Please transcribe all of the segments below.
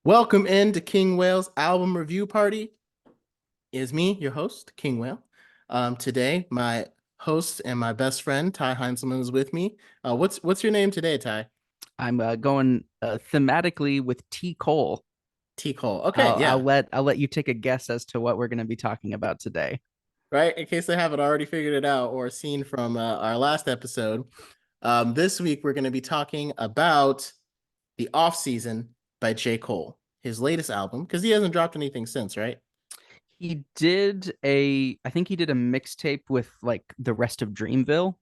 Welcome into King Whale's album review party. Is me, your host, King Whale. Today, my host and my best friend Ty Heinzelman is with me. What's your name today, Ty? I'm going thematically with T. Cole. T Cole. Okay, I'll, I'll yeah, let I'll let you take a guess as to what we're going to be talking about today. right. In case they haven't already figured it out or seen from our last episode, this week we're going to be talking about the Offseason by J. Cole, his latest album, because he hasn't dropped anything since, right? I think he did a mixtape with like the rest of Dreamville,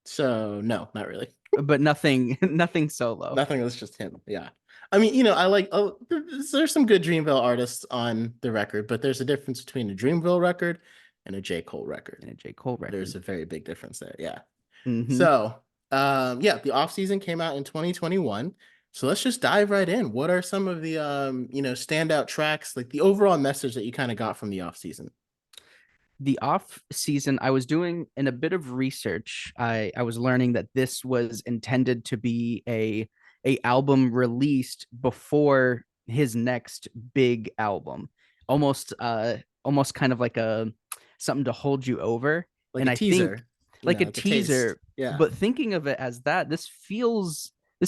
So no, not really. but nothing nothing solo. Nothing. It was just him. Yeah. I mean, I like. Oh, there's some good Dreamville artists on the record, but there's a difference between a Dreamville record and a J. Cole record. And a J. Cole There's record. a very big difference there. Yeah. Hmm. So, yeah, the off season came out in 2021. So let's just dive right in. What are some of the standout tracks, like the overall message that you kind of got from the off season? The off season, I was doing in a bit of research. I was learning that this was intended to be a album released before his next big album, almost almost kind of like a something to hold you over. Like And a I think teaser, like a like a taste. teaser, Yeah. but thinking of it as that, this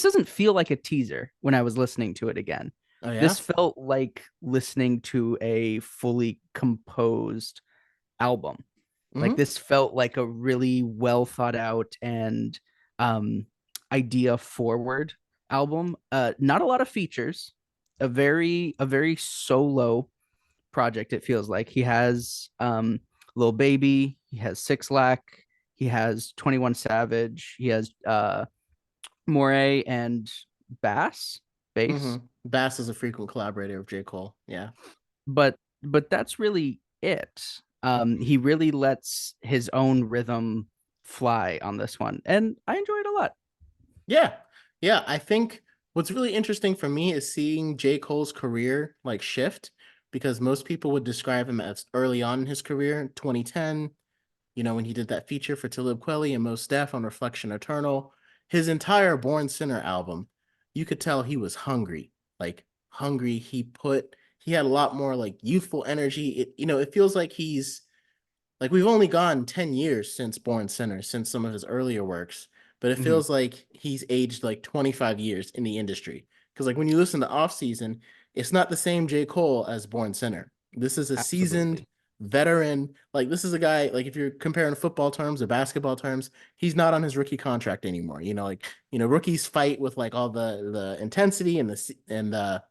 doesn't feel like a teaser when I was listening to it again. Oh This yeah. felt like listening to a fully composed album. Like Hmm. this felt like a really well thought out and um idea forward album. Not a lot of features. A very solo project it feels like. He has Lil Baby, he has Six Lack, he has 21 Savage, he has Moray and Bass, Hmm. Bass. Bass is a frequent collaborator of J. Cole. Yeah. But that's really it. He really lets his own rhythm fly on this one, and I enjoy it a lot. Yeah. Yeah. I think what's really interesting for me is seeing J. Cole's career like shift because most people would describe him as early on in his career, 2010, when he did that feature for Talib Kweli and Mos Def on Reflection Eternal. His entire Born Sinner album, you could tell he was hungry, like hungry. He had a lot more like youthful energy. It feels like we've only gone 10 years since Born Sinner, since some of his earlier works, but it Mhm. feels like he's aged like 25 years in the industry. Because like when you listen to Off Season, it's not the same J. Cole as Born Sinner. This is a seasoned Absolutely. veteran. Like this is a guy, like if you're comparing football terms or basketball terms, he's not on his rookie contract anymore. Rookies fight with like all the intensity and the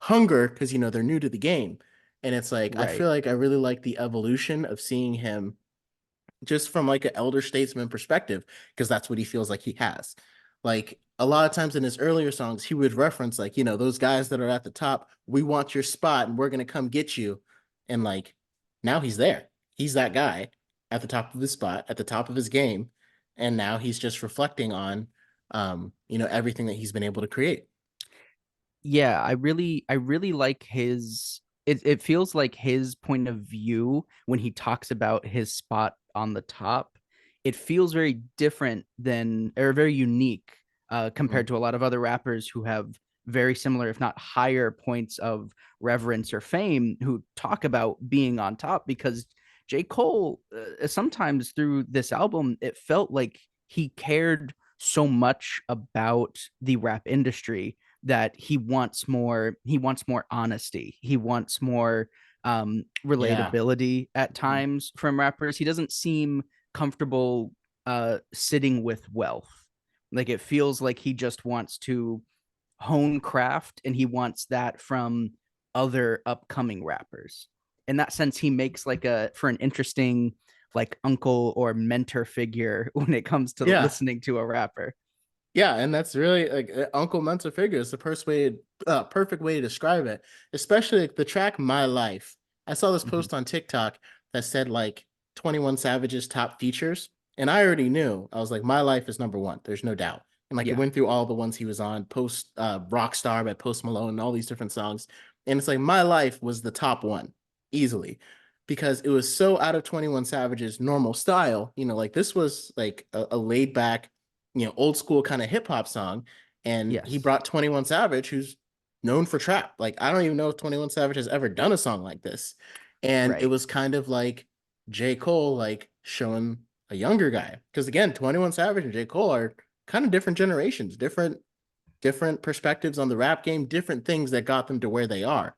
hunger because they're new to the game. And it's like I Right. feel like I really like the evolution of seeing him just from like an elder statesman perspective, because that's what he feels like he has. Like a lot of times in his earlier songs, he would reference like, those guys that are at the top, we want your spot and we're gonna come get you. And like now he's there. He's that guy at the top of his spot, at the top of his game. And now he's just reflecting on everything that he's been able to create. Yeah, I really like his it feels like his point of view when he talks about his spot on the top. It feels very different than or very unique compared Mm. to a lot of other rappers who have very similar, if not higher, points of reverence or fame who talk about being on top. Because J. Cole, sometimes through this album, it felt like he cared so much about the rap industry that he wants more honesty, he wants more Yeah. relatability at times from rappers. He doesn't seem comfortable sitting with wealth. Like it feels like he just wants to hone craft and he wants that from other upcoming rappers. In that sense, he makes like a for an interesting like uncle or mentor figure when it comes to Yeah. listening to a rapper. Yeah, and that's really like Uncle Mental Figure is the perfect way to describe it. Especially like the track "My Life." I saw this Mhm. post on TikTok that said like 21 Savage's top features, and I already knew. I was like, "My Life is number one." There's no doubt. And like it Yeah. went through all the ones he was on, post Rockstar by Post Malone, and all these different songs, and it's like "My Life" was the top one easily because it was so out of 21 Savage's normal style. Like this was like a laid back old school kind of hip hop song. And he Yes. brought 21 Savage, who's known for trap. Like I don't even know if 21 Savage has ever done a song like this. And it Right. was kind of like J. Cole like showing a younger guy. Because again, 21 Savage and J. Cole are kind of different generations, different perspectives on the rap game, different things that got them to where they are.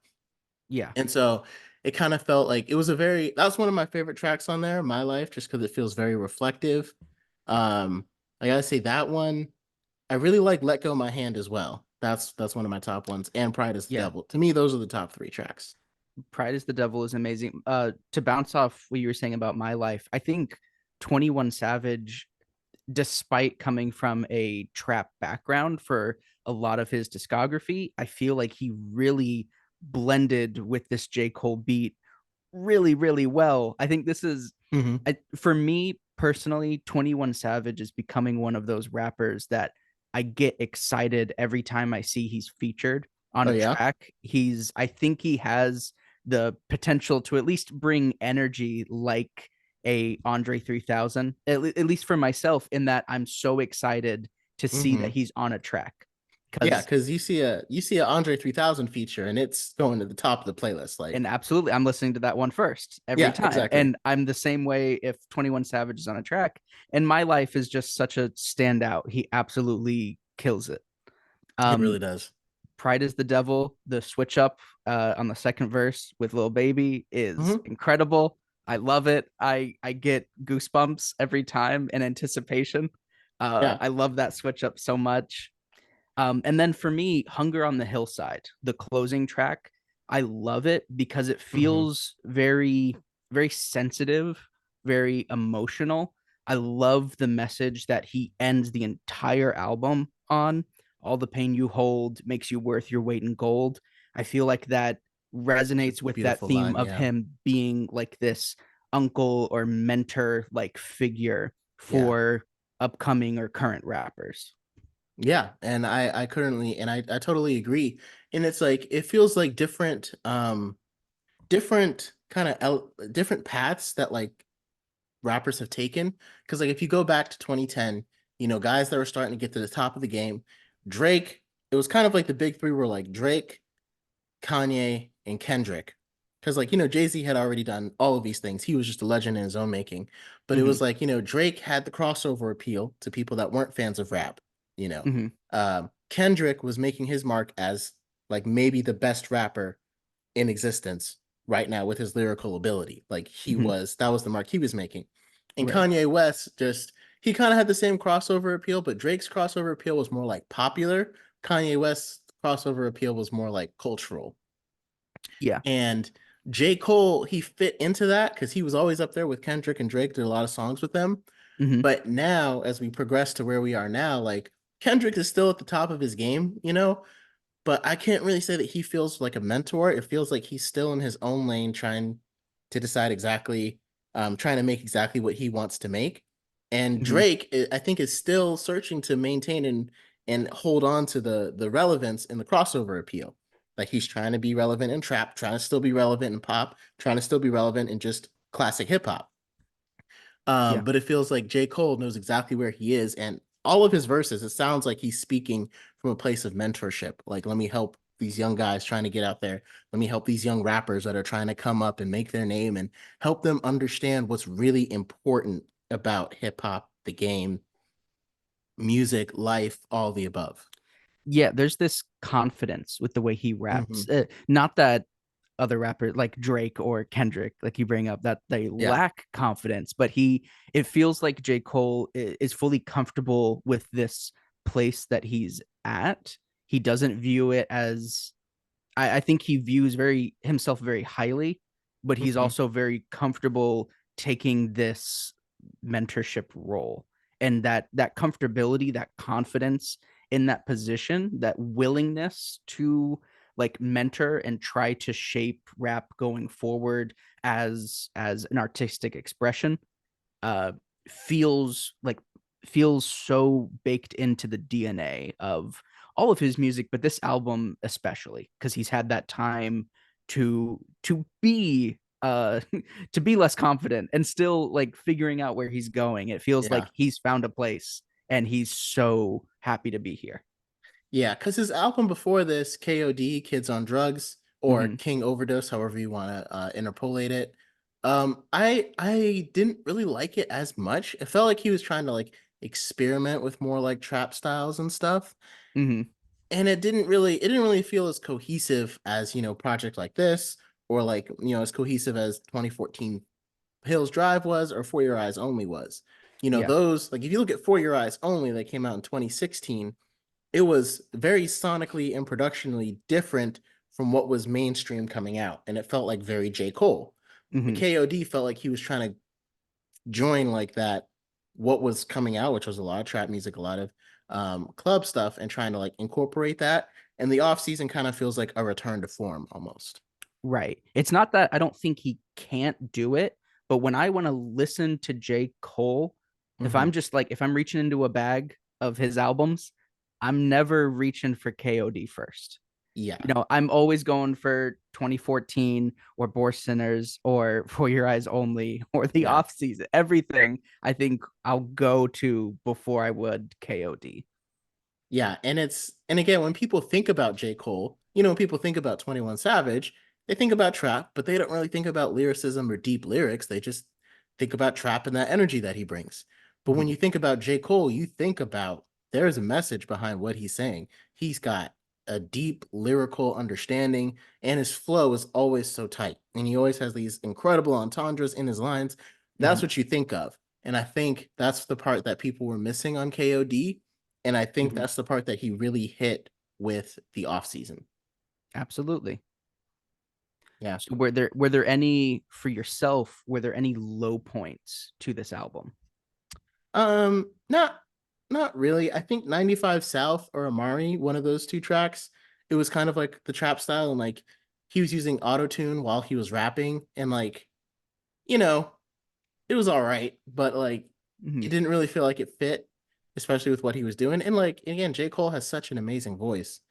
Yeah. And so it kind of felt like it was a very that was one of my favorite tracks on there, My Life, just because it feels very reflective. Um, I gotta say that one. I really like Let Go My Hand as well. That's one of my top ones. And Pride is the Yeah. Devil. To me, those are the top three tracks. Pride is the Devil is amazing. To bounce off what you were saying about My Life, I think 21 Savage, despite coming from a trap background for a lot of his discography, I feel like he really blended with this J. Cole beat really, really well. I think this is, Hmm. for me personally, 21 Savage is becoming one of those rappers that I get excited every time I see he's featured on Oh a yeah. track. I think he has the potential to at least bring energy like a Andre 3000, at least for myself, in that I'm so excited to see that Hmm. he's on a track. Yeah, Because because you see a Andre 3000 feature and it's going to the top of the playlist. and Like, absolutely, I'm listening to that one first every yeah, time. exactly. And I'm the same way if 21 Savage is on a track. And My Life is just such a standout. He absolutely kills it. It Um, really does. Pride is the Devil, the switch up on the second verse with Lil Baby is Hmm. incredible. I love it. I get goosebumps every time in anticipation. Yeah. I love that switch up so much. And then for me, Hunger on the Hillside, the closing track, I love it because it Hmm. feels very, very sensitive, very emotional. I love the message that he ends the entire album on. All the pain you hold makes you worth your weight in gold. I feel like that It's resonates a with that beautiful theme line. of Yeah. him being like this uncle or mentor like figure Yeah. for upcoming or current rappers. Yeah, and I currently and I totally agree. And it's like it feels like different kind of different paths that like rappers have taken. Because like if you go back to 2010, guys that were starting to get to the top of the game, Drake, it was kind of like the big three were like Drake, Kanye, and Kendrick. Because like, Jay-Z had already done all of these things. He was just a legend in his own making. But it Mm-hmm. was like, Drake had the crossover appeal to people that weren't fans of rap, you know. Mm-hmm. Kendrick was making his mark as like maybe the best rapper in existence right now with his lyrical ability. Like Mm-hmm. that was the mark he was making. And Right. Kanye West just he kind of had the same crossover appeal, but Drake's crossover appeal was more like popular. Kanye West's crossover appeal was more like cultural. Yeah. And J. Cole, he fit into that because he was always up there with Kendrick and Drake, did a lot of songs with them. Mm-hmm. But now, as we progress to where we are now, like Kendrick is still at the top of his game, but I can't really say that he feels like a mentor. It feels like he's still in his own lane trying to decide exactly, trying to make exactly what he wants to make. And Mm-hmm. Drake, I think, is still searching to maintain and hold on to the relevance and the crossover appeal. Like he's trying to be relevant in trap, trying to still be relevant in pop, trying to still be relevant in just classic hip hop. Yeah. But it feels like J. Cole knows exactly where he is, and all of his verses, it sounds like he's speaking from a place of mentorship. Like, let me help these young guys trying to get out there. Let me help these young rappers that are trying to come up and make their name and help them understand what's really important about hip hop, the game, music, life, all the above. Yeah. There's this confidence with the way he Hmm. raps. Not that other rappers like Drake or Kendrick, like you bring up, that they Yeah. lack confidence, but it feels like J. Cole is fully comfortable with this place that he's at. He doesn't view it as I think he views very himself very highly, but he's Hmm. also very comfortable taking this mentorship role. And that comfortability, that confidence in that position, that willingness to like mentor and try to shape rap going forward as an artistic expression uh feels like feels so baked into the DNA of all of his music, but this album especially because he's had that time to be to be less confident and still like figuring out where he's going. It feels like Yeah. he's found a place and he's so happy to be here. Yeah, because his album before this, KOD, Kids on Drugs, or Hmm. King Overdose, however you want to interpolate it. I didn't really like it as much. It felt like he was trying to like experiment with more like trap styles and stuff. Hmm. And it didn't really feel as cohesive as, project like this, or like, as cohesive as 2014 Hills Drive was, or For Your Eyes Only was. Yeah. Those, like if you look at For Your Eyes Only that came out in 2016, it was very sonically and productionally different from what was mainstream coming out, and it felt like very J. Cole. But Hmm. KOD felt like he was trying to join like that, what was coming out, which was a lot of trap music, a lot of club stuff, and trying to like incorporate that. And the off season kind of feels like a return to form almost. Right. It's not that I don't think he can't do it, but when I want to listen to J. Cole, if Hmm. I'm just like, if I'm reaching into a bag of his albums, I'm never reaching for KOD first. Yeah, I'm always going for 2014 or Bore Sinners or For Your Eyes Only or the yeah. off season. Everything I think I'll go to before I would KOD. Yeah, and again, when people think about J. Cole, when people think about 21 Savage, they think about trap, but they don't really think about lyricism or deep lyrics. They just think about trap and that energy that he brings. But when Mm-hmm. you think about J. Cole, you think about there's a message behind what he's saying. He's got a deep lyrical understanding, and his flow is always so tight. And he always has these incredible entendres in his lines. That's Mm-hmm. what you think of. And I think that's the part that people were missing on KOD, and I think Mm-hmm. that's the part that he really hit with the off season. Absolutely. Yeah. So were there any for yourself? Were there any low points to this album? Not really. I think 95 South or Amari, one of those two tracks, it was kind of like the trap style, and like he was using auto tune while he was rapping, and like, you know, it was all right, but like Mm-hmm. it didn't really feel like it fit, especially with what he was doing. And like again, J. Cole has such an amazing voice.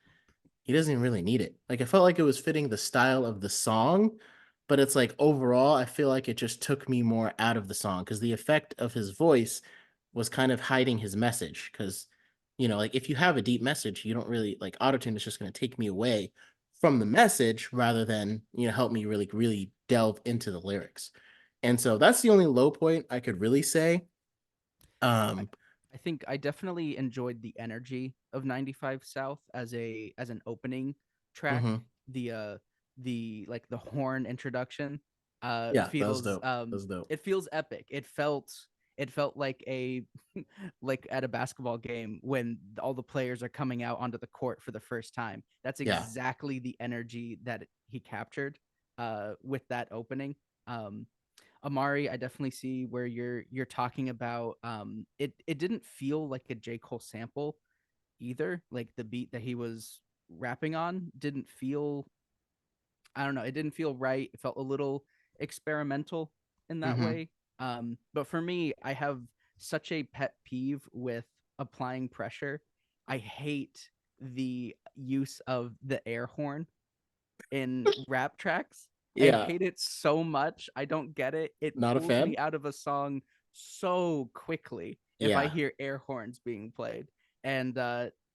He doesn't even really need it. Like I felt like it was fitting the style of the song, but it's like overall, I feel like it just took me more out of the song because the effect of his voice was kind of hiding his message. Because, like if you have a deep message, you don't really like autotune is just going to take me away from the message rather than, help me really, really delve into the lyrics. And so that's the only low point I could really say. I, Um, I think I definitely enjoyed the energy of 95 South as an opening track. mhm. The like the horn introduction Yeah, that was feels dope. That was dope. it feels epic. It felt like a like at a basketball game when all the players are coming out onto the court for the first time. That's Yeah. exactly the energy that he captured with that opening. Um Amari, I definitely see where you're talking about. It didn't feel like a J. Cole sample either. Like the beat that he was rapping on didn't feel, I don't know, it didn't feel right. It felt a little experimental in that Hmm. way. But for me, I have such a pet peeve with applying pressure. I hate the use of the air horn in rap tracks. I Yeah. hate it so much. I don't get it. It Not a pulls me fan. out of a song so quickly if I Yeah. hear air horns being played. And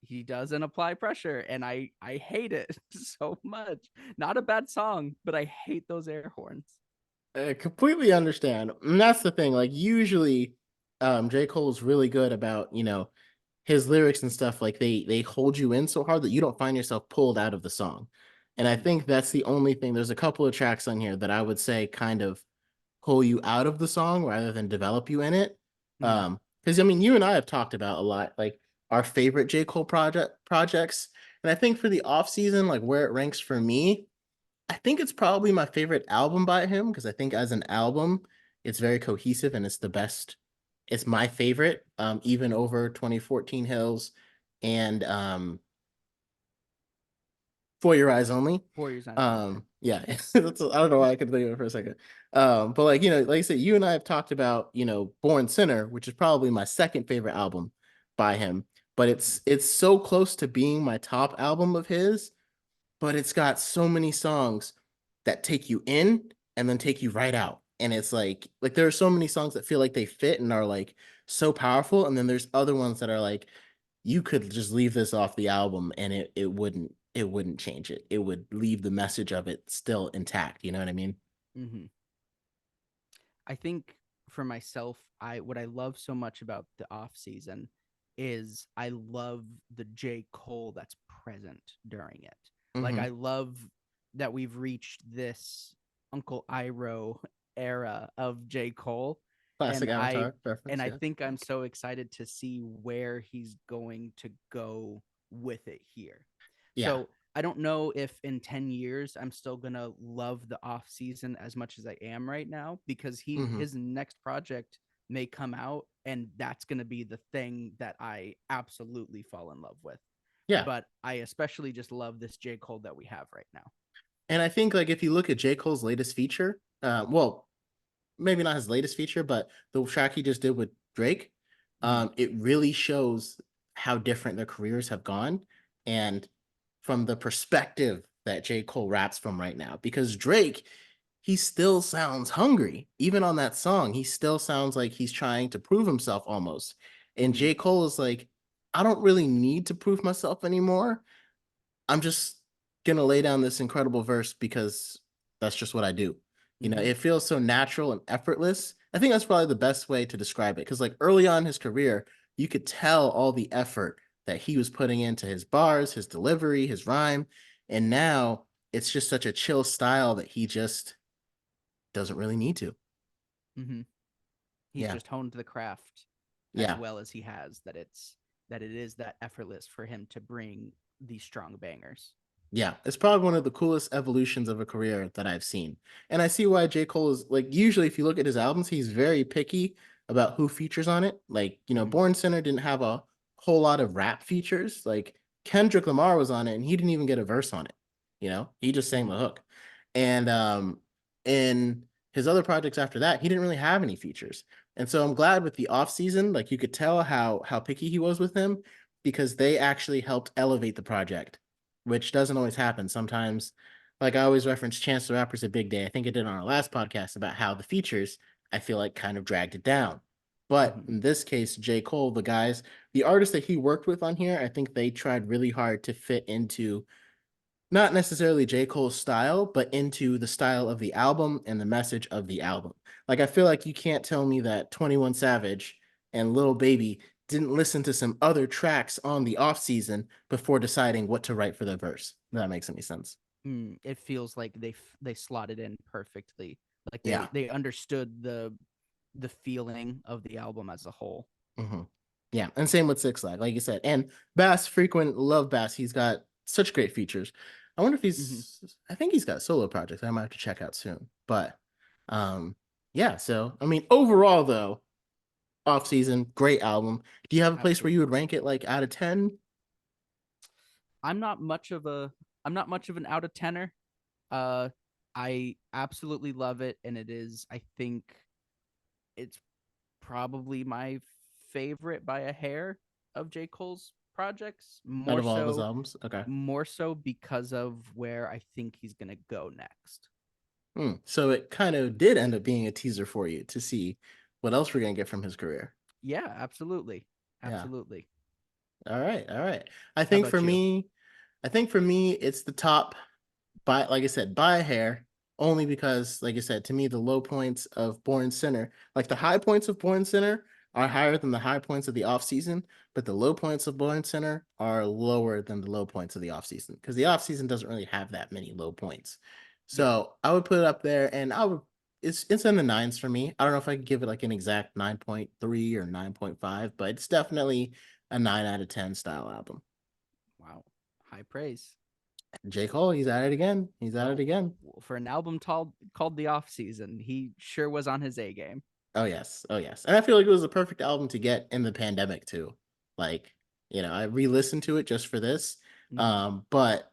he doesn't apply pressure, and I hate it so much. Not a bad song, but I hate those air horns. I completely understand. And that's the thing. Like usually J. Cole's really good about, his lyrics and stuff, like they hold you in so hard that you don't find yourself pulled out of the song. And I Mm-hmm. think that's the only thing. There's a couple of tracks on here that I would say kind of pull you out of the song rather than develop you in it. Mm-hmm. Because I mean, you and I have talked about a lot, like our favorite J. Cole projects. And I think for the off season, like where it ranks for me, I think it's probably my favorite album by him because I think as an album, it's very cohesive and it's the best. It's my favorite, even over 2014 Hills and For Your Eyes Only. Warriors on it. Okay. Yeah, I don't know why I could think of it for a second. But like, like I said, you and I have talked about, Born Sinner, which is probably my second favorite album by him. But it's so close to being my top album of his, but it's got so many songs that take you in and then take you right out. And it's like there are so many songs that feel like they fit and are like so powerful. And then there's other ones that are like you could just leave this off the album and it wouldn't change it. It would leave the message of it still intact. You know what I mean? Hmm. I think for myself, I what I love so much about the off season is I love the J. Cole that's present during it. Like Hmm. I love that we've reached this Uncle Iroh era of J. Cole. And Classic I Avatar reference. Yeah. think I'm so excited to see where he's going to go with it here. Yeah. So I don't know if in 10 years I'm still going to love the off season as much as I am right now, because Hmm. his next project may come out and that's going to be the thing that I absolutely fall in love with. Yeah. But I especially just love this J. Cole that we have right now. And I think like if you look at J. Cole's latest feature, well, maybe not his latest feature, but the track he just did with Drake, Mm-hmm. it really shows how different their careers have gone, and from the perspective that J. Cole raps from right now. Because Drake, he still sounds hungry. Even on that song, he still sounds like he's trying to prove himself almost. And Mm-hmm. J. Cole is like, I don't really need to prove myself anymore. I'm just gonna lay down this incredible verse because that's just what I do. Mm-hmm. It feels so natural and effortless. I think that's probably the best way to describe it. Because like early on in his career, you could tell all the effort that he was putting into his bars, his delivery, his rhyme. And now it's just such a chill style that he just doesn't really need to. Mm-hmm. He's Yeah. just honed the craft as Yeah. well as he has, that it is that effortless for him to bring these strong bangers. Yeah, it's probably one of the coolest evolutions of a career that I've seen. And I see why J. Cole is like, usually if you look at his albums, he's very picky about who features on it. Like, Mm-hmm. Born Sinner didn't have a whole lot of rap features. Like Kendrick Lamar was on it and he didn't even get a verse on it. He just sang Mm-hmm. the hook. And in his other projects after that, he didn't really have any features. And so I'm glad with the off season, like you could tell how picky he was with him because they actually helped elevate the project, which doesn't always happen. Sometimes, like I always reference Chance the Rapper's A Big Day. I think I did on our last podcast about how the features, I feel like, kind of dragged it down. But Mm-hmm. in this case, J. Cole, the artists that he worked with on here, I think they tried really hard to fit into not necessarily J. Cole's style, but into the style of the album and the message of the album. Like, I feel like you can't tell me that 21 Savage and Lil Baby didn't listen to some other tracks on the off season before deciding what to write for their verse. If that makes any sense. It feels like they slotted in perfectly. Like Yeah. they understood the feeling of the album as a whole. Hmm. Yeah. And same with Six Flag, like you said. And Bass, frequent love Bass. He's got such great features. I wonder if Mm-hmm. I think he's got solo projects I might have to check out soon. But um, yeah. So, I mean, overall, though, off season, great album. Do you have a place where you would Absolutely. rank it like out of 10? I'm not much of a I'm not much of an out of tenor. Uh, I absolutely love it, and it is. I think it's probably my favorite by a hair of J. Cole's projects. Out of all of his albums? Okay. More so because of where I think he's gonna go next. So it kind of did end up being a teaser for you to see what else we're going to get from his career. Yeah, absolutely, Yeah. absolutely. All right. All right. I How think for about you? me, I think for me, it's the top by, like I said, by a hair, only because, like I said, to me, the low points of Born Sinner, like the high points of Born Sinner are higher than the high points of the off season, but the low points of Born Sinner are lower than the low points of the off season because the off season doesn't really have that many low points. Yeah. So I would put it up there, and it's in the nines for me. I don't know if I could give it like an exact 9.3 or 9.5, but it's definitely a 9 out of 10 style album. Wow. High praise. J. Cole, he's at it again. He's at it Well, again. for an album called The Off Season, he sure was on his A game. Oh yes, oh yes, and I feel like it was a perfect album to get in the pandemic too. Like, I re-listened to it just for this. Mm-hmm. But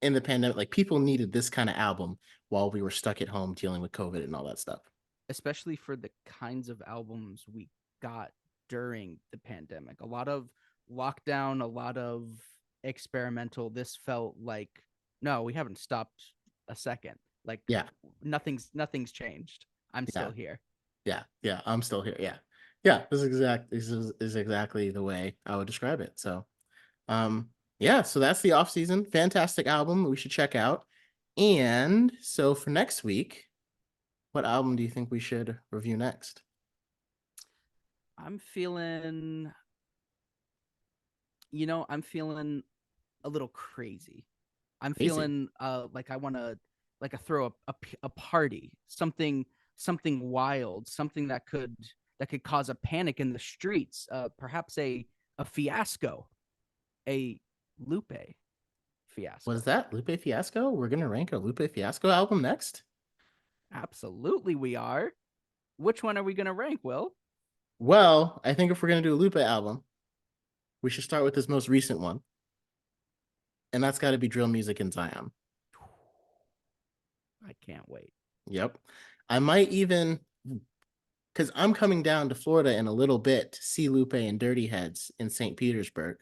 in the pandemic, like people needed this kind of album while we were stuck at home dealing with COVID and all that stuff. Especially for the kinds of albums we got during the pandemic. A lot of lockdown, a lot of experimental. This felt like no, we haven't stopped a second. Like Yeah, nothing's changed. I'm still yeah, here. yeah, yeah. I'm still here. Yeah, Yeah, this is exactly the way I would describe it. So, um, yeah, so that's the off season. Fantastic album we should check out. And so for next week, what album do you think we should review next? I'm feeling, I'm feeling a little crazy. I'm Casey. feeling like I want to like a throw a party, something wild, something that could cause a panic in the streets, perhaps a fiasco, a Lupe Was fiasco. that Lupe Fiasco? We're gonna rank a Lupe Fiasco album next? Absolutely we are. Which one are we going to rank, Will? Well, I think if we're gonna do a Lupe album, we should start with his most recent one, and that's got to be Drill Music in Zion. I can't wait. Yep. I might even, because I'm coming down to Florida in a little bit to see Lupe and Dirty Heads in St. Petersburg.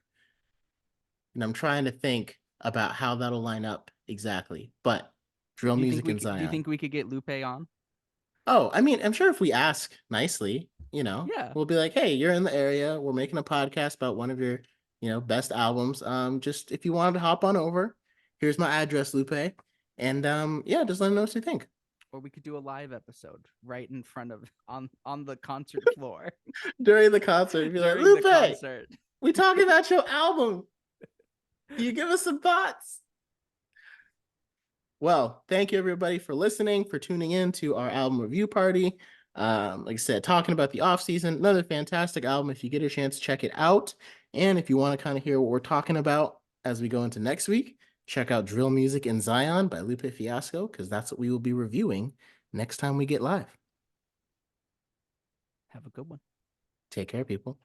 And I'm trying to think about how that'll line up exactly. But Drill Music in Do you Zion. think we could get Lupe on? Oh, I mean, I'm sure if we ask nicely, Yeah. we'll be like, hey, you're in the area. We're making a podcast about one of your, best albums. Just if you wanted to hop on over, here's my address, Lupe. And yeah, just let them know what you think. Or we could do a live episode right in front of on the concert floor During the concert, you'd be like, during the Lupe, concert. we talking about your album. Can you give us some thoughts? Well, thank you everybody for listening, for tuning in to our album review party. Like I said, talking about the off season, another fantastic album. If you get a chance, check it out. And if you want to kind of hear what we're talking about as we go into next week, check out Drill Music in Zion by Lupe Fiasco, because that's what we will be reviewing next time we get live. Have a good one. Take care, people.